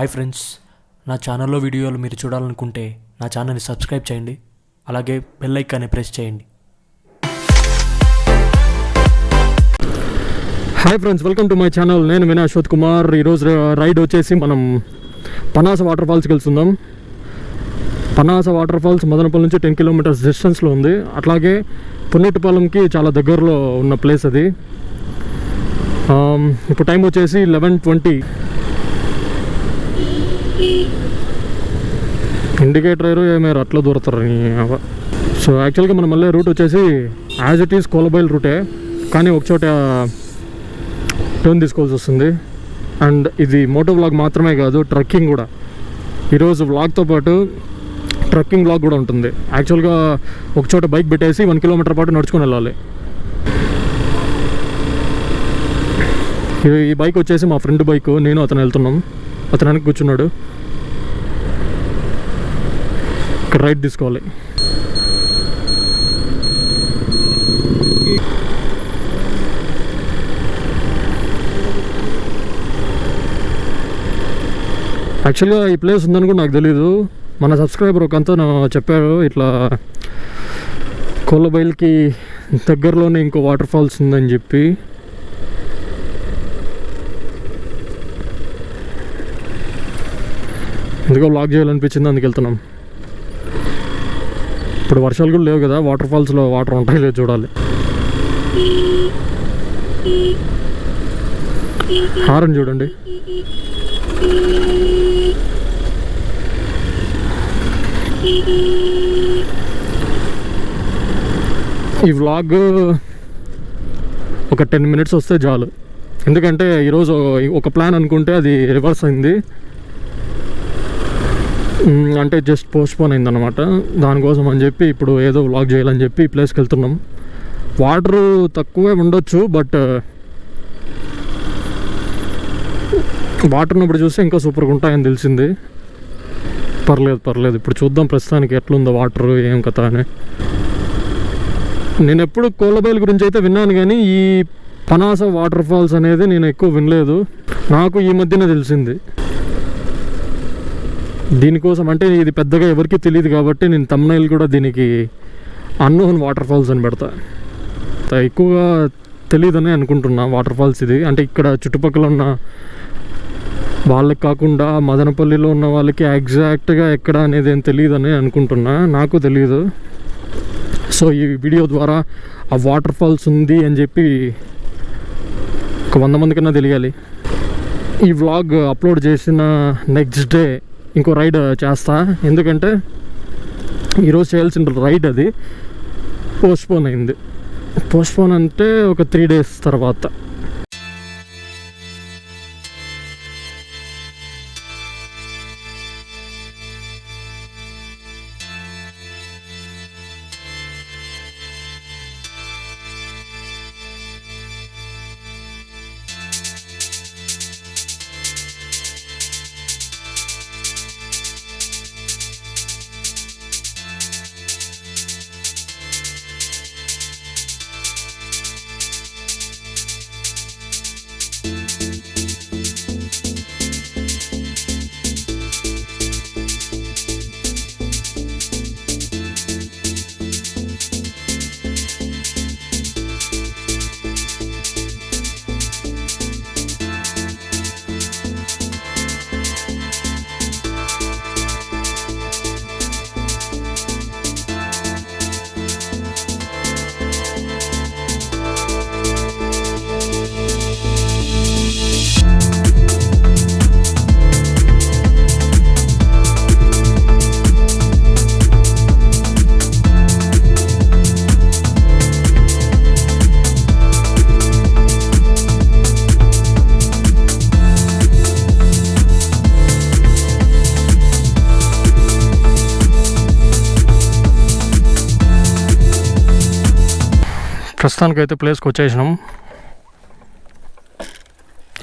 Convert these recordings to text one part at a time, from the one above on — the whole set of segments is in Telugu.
హాయ్ ఫ్రెండ్స్, నా ఛానల్లో వీడియోలు మీరు చూడాలనుకుంటే నా ఛానల్ని సబ్స్క్రైబ్ చేయండి. అలాగే బెల్ ఐకాన్ని ప్రెస్ చేయండి. Hi friends, welcome to my channel. నేను వినయ్ అశ్వత్ కుమార్. ఈరోజు రైడ్ వచ్చేసి మనం పనాస వాటర్ ఫాల్స్కి వెళ్తున్నాం. పనాస వాటర్ ఫాల్స్ మదనపల్లి నుంచి 10 కిలోమీటర్స్ డిస్టెన్స్లో ఉంది. అట్లాగే పున్నెట్టుపాలెంకి చాలా దగ్గరలో ఉన్న ప్లేస్ అది. ఇప్పుడు టైం వచ్చేసి 11:20. ఇండికేటర్ ఏమేరు అట్లా దూరతారు. సో యాక్చువల్గా మనం మళ్ళీ రూట్ వచ్చేసి యాజ్ ఇట్ ఈస్ కోలబైల్ రూటే, కానీ ఒకచోట టర్న్ తీసుకోవాల్సి వస్తుంది. అండ్ ఇది మోటో వ్లాగ్ మాత్రమే కాదు, ట్రెక్కింగ్ కూడా. ఈరోజు వ్లాగ్తో పాటు ట్రెక్కింగ్ వ్లాగ్ కూడా ఉంటుంది. యాక్చువల్గా ఒకచోట బైక్ పెట్టేసి 1 కిలోమీటర్ పాటు నడుచుకొని వెళ్ళాలి. ఈ బైక్ వచ్చేసి మా ఫ్రెండ్ బైక్. నేను అతను వెళ్తున్నాం. అతను వెనక్కి కూర్చున్నాడు. ఇక్కడ రైట్ తీసుకోవాలి. యాక్చువల్గా ఈ ప్లేస్ ఉందని కూడా నాకు తెలీదు. మన సబ్స్క్రైబర్ ఒక అంతా చెప్పారు, ఇట్లా కోలబైల్కి దగ్గరలోనే ఇంకో వాటర్ ఫాల్స్ ఉందని చెప్పి. ఎందుకో వ్లాగ్ చేయాలనిపించింది, అందుకు వెళ్తున్నాం. ఇప్పుడు వర్షాలు కూడా లేవు కదా, వాటర్ ఫాల్స్లో వాటర్ ఉంటాయి లేదు చూడాలి. హారన్ చూడండి. ఈ వ్లాగ్ ఒక 10 మినిట్స్ వస్తే చాలు. ఎందుకంటే ఈరోజు ఒక ప్లాన్ అనుకుంటే అది రివర్స్ అయింది. అంటే జస్ట్ పోస్ట్పోన్ అయిందన్నమాట. దానికోసం అని చెప్పి ఇప్పుడు ఏదో వ్లాగ్ చేయాలని చెప్పి ఈ ప్లేస్కి వెళ్తున్నాం. వాటర్ తక్కువే ఉండొచ్చు, బట్ వాటర్ ఉన్నప్పుడు చూస్తే ఇంకా సూపర్గా ఉంటాయని తెలిసింది. పర్లేదు ఇప్పుడు చూద్దాం ప్రస్తుతానికి ఎట్లుందో వాటర్, ఏం కథ అని. నేను ఎప్పుడు కోలబైల్ గురించి అయితే విన్నాను, కానీ ఈ పనాస వాటర్ ఫాల్స్ అనేది నేను ఎక్కువ వినలేదు. నాకు ఈ మధ్యనే తెలిసింది. దీనికోసం అంటే ఇది పెద్దగా ఎవరికి తెలియదు కాబట్టి నేను తమ్నైల్ కూడా దీనికి అన్నోన్ వాటర్ ఫాల్స్ అని పెడతా. ఎక్కువగా తెలియదని అనుకుంటున్నా వాటర్ ఫాల్స్ ఇది. అంటే ఇక్కడ చుట్టుపక్కల ఉన్న వాళ్ళకి కాకుండా మదనపల్లిలో ఉన్న వాళ్ళకి ఎగ్జాక్ట్గా ఎక్కడ అనేది ఏం తెలియదని అనుకుంటున్నా. నాకు తెలియదు. సో ఈ వీడియో ద్వారా ఆ వాటర్ ఫాల్స్ ఉంది అని చెప్పి ఒక 100 మంది కన్నా తెలియాలి. ఈ వ్లాగ్ అప్లోడ్ చేసిన నెక్స్ట్ డే ఇంకో రైడ్ చేస్తా. ఎందుకంటే ఈరోజు చేయాల్సిన రైడ్ అది పోస్ట్పోన్ అయింది. పోస్ట్పోన్ అంటే ఒక 3 డేస్ తర్వాత. ప్రస్తుతానికైతే ప్లేస్కి వచ్చేసినాం.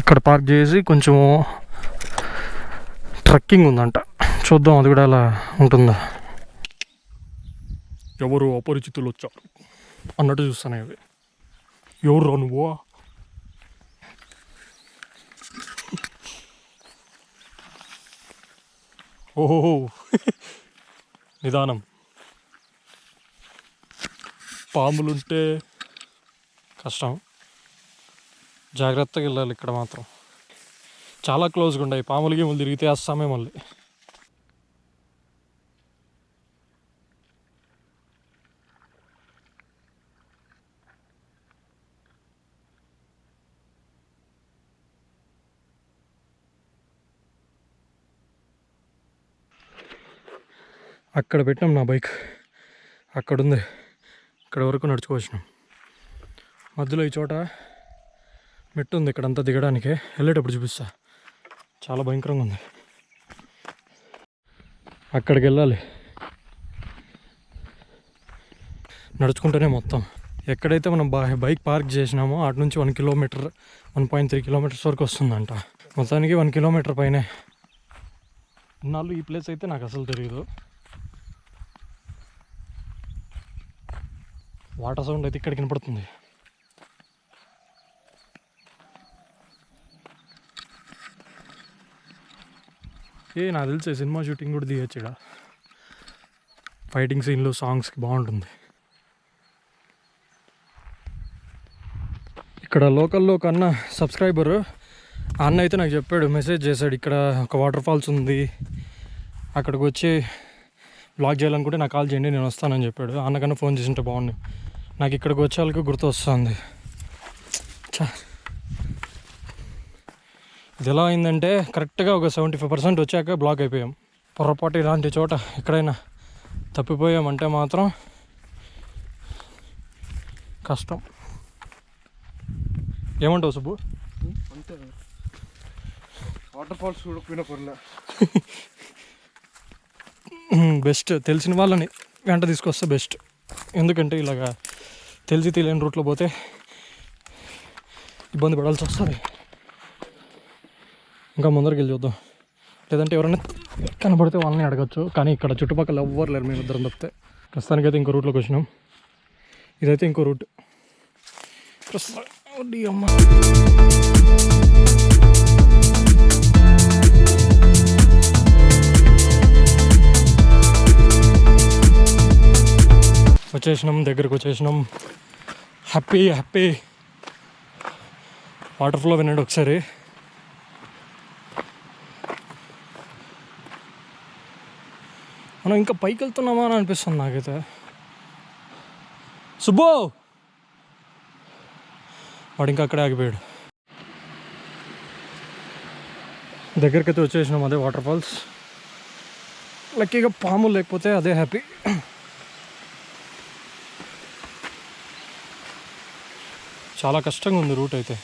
ఇక్కడ పార్క్ చేసి కొంచెం ట్రెక్కింగ్ ఉందంట, చూద్దాం అది కూడా ఎలా ఉంటుందా. ఎవరు అపరిచితులు వచ్చారు అన్నట్టు చూస్తాను. అవి ఎవరు నువ్వు? ఓహో నిదానం. పాములుంటే కష్టం, జాగ్రత్తగా వెళ్ళాలి. ఇక్కడ మాత్రం చాలా క్లోజ్గా ఉన్నాయి. పాములకి మళ్ళీ తిరిగితే వస్తామే మళ్ళీ. అక్కడ పెట్టినాం నా బైక్, అక్కడుంది. ఇక్కడ వరకు నడుచుకోవచ్చినాం. మధ్యలో ఈ చోట మెట్టు ఉంది, ఇక్కడంతా దిగడానికి. వెళ్ళేటప్పుడు చూపిస్తా, చాలా భయంకరంగా ఉంది. అక్కడికి వెళ్ళాలి నడుచుకుంటూనే మొత్తం. ఎక్కడైతే మనం బైక్ పార్క్ చేసినామో అటు నుంచి 1 కిలోమీటర్ 1.3 కిలోమీటర్స్ వరకు వస్తుందంట. మొత్తానికి 1 కిలోమీటర్ పైనే. ఇన్నాళ్ళు ఈ ప్లేస్ అయితే నాకు అసలు తెలియదు. వాటర్ సౌండ్ అయితే ఇక్కడికి వినపడుతుంది. నాకు తెలిసే సినిమా షూటింగ్ కూడా తీయచ్చు ఇక్కడ. ఫైటింగ్ సీన్లు, సాంగ్స్కి బాగుంటుంది. ఇక్కడ లోకల్లో ఒక అన్న సబ్స్క్రైబరు, ఆ అన్న అయితే నాకు చెప్పాడు, మెసేజ్ చేశాడు, ఇక్కడ ఒక వాటర్ ఫాల్స్ ఉంది, అక్కడికి వచ్చి బ్లాగ్ చేయాలనుకుంటే నాకు కాల్ చేయండి, నేను వస్తానని చెప్పాడు. అన్నకన్నా ఫోన్ చేసింటే బాగుంది. నాకు ఇక్కడికి వచ్చేళ్ళకి గుర్తు వస్తుంది. ఇది ఎలా అయిందంటే కరెక్ట్గా ఒక 75% వచ్చాక బ్లాక్ అయిపోయాం. పొరపాటు ఇలాంటి చోట ఎక్కడైనా తప్పిపోయామంటే మాత్రం కష్టం. ఏమంటావు సుబ్బు? అంతే, వాటర్ ఫాల్స్ చూడకపోయినా పర్లే. బెస్ట్ తెలిసిన వాళ్ళని వెంట తీసుకొస్తే బెస్ట్. ఎందుకంటే ఇలాగా తెలిసి తెలియని రూట్లో పోతే ఇబ్బంది పడాల్సి వస్తుంది. ఇంకా ముందరికి వెళ్ళి చూద్దాం, లేదంటే ఎవరైనా కనబడితే వాళ్ళని అడగచ్చు. కానీ ఇక్కడ చుట్టుపక్కల ఎవ్వరు లేరు, మేము ఇద్దరం తప్పితే. ప్రస్తుతానికైతే ఇంకో రూట్లోకి వచ్చినాం. ఇదైతే ఇంకో రూట్. అమ్మ వచ్చేసినాం, దగ్గరకు వచ్చేసినాం. Happy happy. వాటర్ ఫ్లో వినండి ఒకసారి. మనం ఇంకా పైకి వెళ్తున్నామా అని అనిపిస్తుంది నాకైతే. సుబ్బు వాడు ఇంకా అక్కడే ఆగిపోయాడు. దగ్గరికైతే వచ్చేసినాం. అదే వాటర్ ఫాల్స్. లక్కీగా పాములు లేకపోతే అదే హ్యాపీ. చాలా కష్టంగా ఉంది రూట్ అయితే.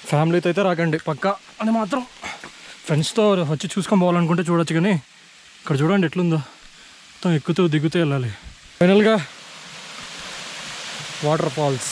ఫ్యామిలీతో అయితే రాకండి పక్కా, అది మాత్రం. ఫ్రెండ్స్తో వచ్చి చూసుకొని పోవాలనుకుంటే చూడొచ్చు, కానీ ఇక్కడ చూడండి ఎట్లుందో, మొత్తం ఎక్కుతూ దిగుతూ వెళ్ళాలి. ఫైనల్గా వాటర్ ఫాల్స్.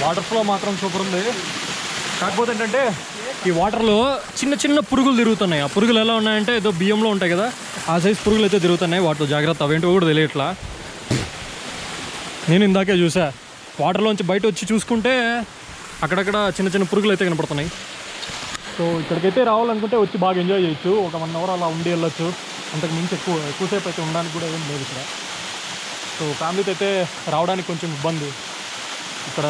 వాటర్ ఫ్లో మాత్రం సూపర్ ఉంది. కాకపోతే ఏంటంటే ఈ వాటర్లో చిన్న చిన్న పురుగులు తిరుగుతున్నాయి. ఆ పురుగులు ఎలా ఉన్నాయంటే ఏదో బియ్యంలో ఉంటాయి కదా, ఆ సైజ్ పురుగులు అయితే తిరుగుతున్నాయి. వాటితో జాగ్రత్త, అవేంటో కూడా తెలియట్లా. నేను ఇందాకే చూసా, వాటర్లోంచి బయట వచ్చి చూసుకుంటే అక్కడక్కడ చిన్న చిన్న పురుగులు అయితే కనపడుతున్నాయి. సో ఇక్కడికైతే రావాలనుకుంటే వచ్చి బాగా ఎంజాయ్ చేయొచ్చు. ఒక 1 అవర్ అలా ఉండి వెళ్ళొచ్చు. అంతకు మించి ఎక్కువసేపు అయితే ఉండడానికి కూడా ఏం లేదు ఇక్కడ. సో ఫ్యామిలీతో అయితే రావడానికి కొంచెం ఇబ్బంది. ఇక్కడ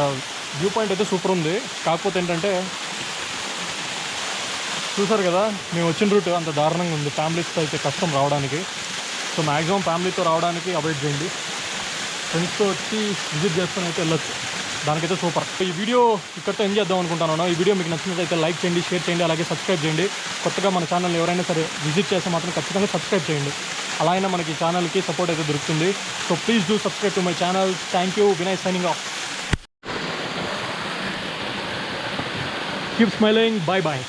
వ్యూ పాయింట్ అయితే సూపర్ ఉంది. కాకపోతే ఏంటంటే చూసారు కదా, మేము వచ్చిన రూట్ అంత దారుణంగా ఉంది. ఫ్యామిలీస్తో అయితే కష్టం రావడానికి. సో మ్యాక్సిమం ఫ్యామిలీతో రావడానికి అవాయిడ్ చేయండి. ఫ్రెండ్స్తో వచ్చి విజిట్ చేసుకొని అయితే వెళ్ళొచ్చు, దానికైతే సూపర్. ఈ వీడియో ఇక్కడితో ఏం చేద్దాం అనుకుంటున్నాను. ఈ వీడియో మీకు నచ్చినట్లయితే లైక్ చేయండి, షేర్ చేయండి, అలాగే సబ్స్క్రైబ్ చేయండి. కొత్తగా మన ఛానల్ ఎవరైనా సరే విజిట్ చేస్తే మాత్రం ఖచ్చితంగా సబ్స్క్రైబ్ చేయండి. అలా అయినా మనకి ఛానల్కి సపోర్ట్ అయితే దొరుకుతుంది. So please do subscribe to my channel. Thank you. Vinay signing off. Keep smiling. Bye bye.